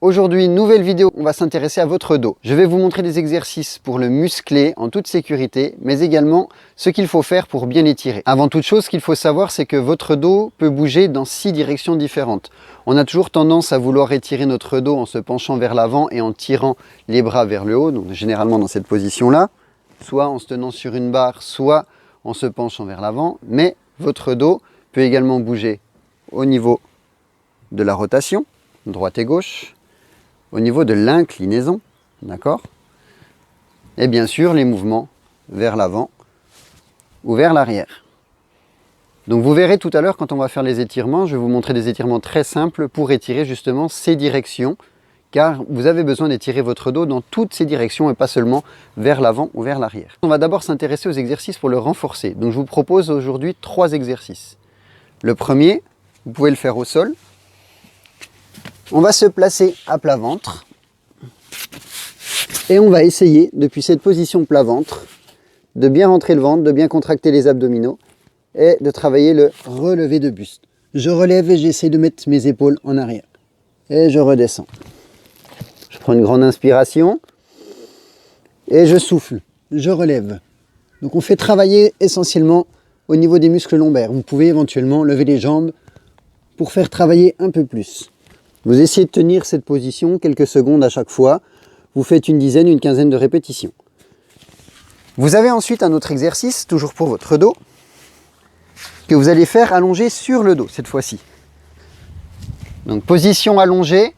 Aujourd'hui, nouvelle vidéo, on va s'intéresser à votre dos. Je vais vous montrer des exercices pour le muscler en toute sécurité, mais également ce qu'il faut faire pour bien l'étirer. Avant toute chose, ce qu'il faut savoir, c'est que votre dos peut bouger dans 6 directions différentes. On a toujours tendance à vouloir étirer notre dos en se penchant vers l'avant et en tirant les bras vers le haut, donc généralement dans cette position-là, soit en se tenant sur une barre, soit en se penchant vers l'avant, mais votre dos peut également bouger au niveau de la rotation, droite et gauche, au niveau de l'inclinaison, d'accord? Et bien sûr, les mouvements vers l'avant ou vers l'arrière. Donc vous verrez tout à l'heure, quand on va faire les étirements, je vais vous montrer des étirements très simples pour étirer justement ces directions, car vous avez besoin d'étirer votre dos dans toutes ces directions et pas seulement vers l'avant ou vers l'arrière. On va d'abord s'intéresser aux exercices pour le renforcer. Donc je vous propose aujourd'hui 3 exercices. Le premier, vous pouvez le faire au sol. On va se placer à plat ventre et on va essayer, depuis cette position plat ventre, de bien rentrer le ventre, de bien contracter les abdominaux et de travailler le relevé de buste. Je relève et j'essaie de mettre mes épaules en arrière. Et je redescends. Je prends une grande inspiration et je souffle. Je relève. Donc on fait travailler essentiellement au niveau des muscles lombaires. Vous pouvez éventuellement lever les jambes pour faire travailler un peu plus. Vous essayez de tenir cette position quelques secondes à chaque fois. Vous faites une dizaine, une quinzaine de répétitions. Vous avez ensuite un autre exercice, toujours pour votre dos, que vous allez faire allongé sur le dos cette fois-ci. Donc position allongée,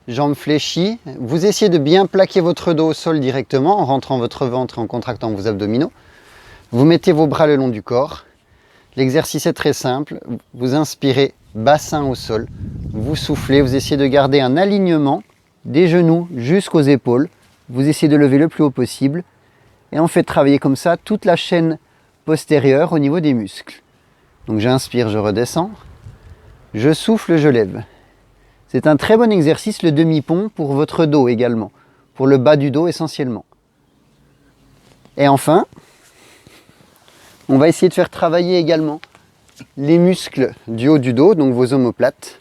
jambes fléchies. Vous essayez de bien plaquer votre dos au sol directement en rentrant votre ventre et en contractant vos abdominaux. Vous mettez vos bras le long du corps. L'exercice est très simple. Vous inspirez, bassin au sol. Vous soufflez, vous essayez de garder un alignement des genoux jusqu'aux épaules. Vous essayez de lever le plus haut possible. Et on fait travailler comme ça toute la chaîne postérieure au niveau des muscles. Donc j'inspire, je redescends. Je souffle, je lève. C'est un très bon exercice, le demi-pont, pour votre dos également. Pour le bas du dos essentiellement. Et enfin, on va essayer de faire travailler également les muscles du haut du dos, donc vos omoplates.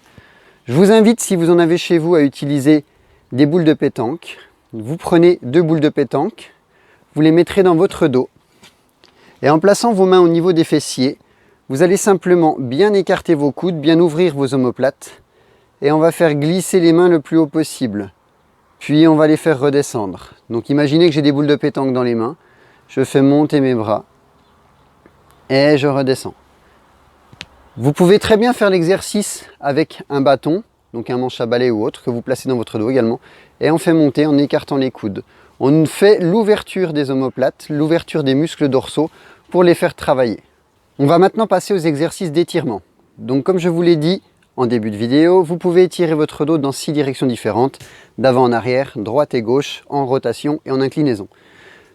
Je vous invite, si vous en avez chez vous, à utiliser des boules de pétanque. Vous prenez 2 boules de pétanque, vous les mettrez dans votre dos. Et en plaçant vos mains au niveau des fessiers, vous allez simplement bien écarter vos coudes, bien ouvrir vos omoplates. Et on va faire glisser les mains le plus haut possible. Puis on va les faire redescendre. Donc imaginez que j'ai des boules de pétanque dans les mains. Je fais monter mes bras. Et je redescends. Vous pouvez très bien faire l'exercice avec un bâton, donc un manche à balai ou autre, que vous placez dans votre dos également. Et on fait monter en écartant les coudes. On fait l'ouverture des omoplates, l'ouverture des muscles dorsaux pour les faire travailler. On va maintenant passer aux exercices d'étirement. Donc comme je vous l'ai dit en début de vidéo, vous pouvez étirer votre dos dans 6 directions différentes, d'avant en arrière, droite et gauche, en rotation et en inclinaison.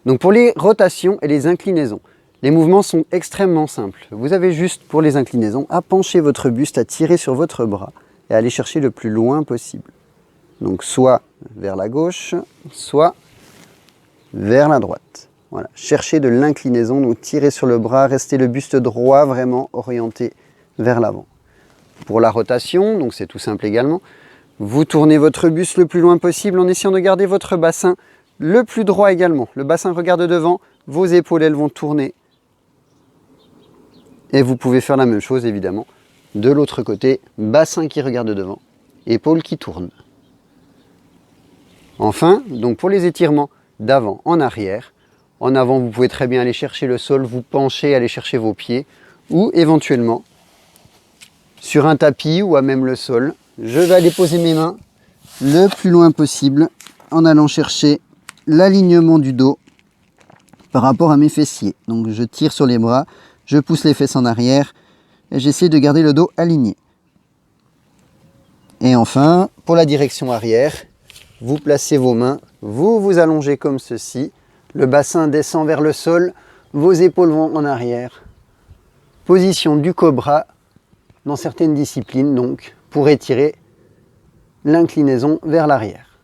Donc pour les rotations et les inclinaisons, les mouvements sont extrêmement simples. Vous avez juste, pour les inclinaisons, à pencher votre buste, à tirer sur votre bras et à aller chercher le plus loin possible. Donc soit vers la gauche, soit vers la droite. Voilà, cherchez de l'inclinaison, donc tirez sur le bras, restez le buste droit vraiment orienté vers l'avant. Pour la rotation, donc c'est tout simple également, vous tournez votre buste le plus loin possible en essayant de garder votre bassin le plus droit également. Le bassin regarde devant, vos épaules elles vont tourner. Et vous pouvez faire la même chose évidemment de l'autre côté, bassin qui regarde devant, épaules qui tournent. Enfin, donc pour les étirements d'avant en arrière, en avant vous pouvez très bien aller chercher le sol, vous pencher, aller chercher vos pieds, ou éventuellement sur un tapis ou à même le sol, je vais aller poser mes mains le plus loin possible en allant chercher l'alignement du dos par rapport à mes fessiers. Donc je tire sur les bras, je pousse les fesses en arrière et j'essaie de garder le dos aligné. Et enfin, pour la direction arrière, vous placez vos mains, vous vous allongez comme ceci, le bassin descend vers le sol, vos épaules vont en arrière. Position du cobra dans certaines disciplines, donc pour étirer l'inclinaison vers l'arrière.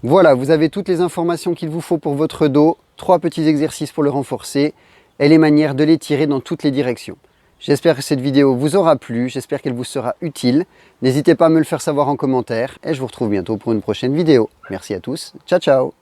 Voilà, vous avez toutes les informations qu'il vous faut pour votre dos, 3 petits exercices pour le renforcer et les manières de l'étirer dans toutes les directions. J'espère que cette vidéo vous aura plu, j'espère qu'elle vous sera utile. N'hésitez pas à me le faire savoir en commentaire et je vous retrouve bientôt pour une prochaine vidéo. Merci à tous, ciao ciao!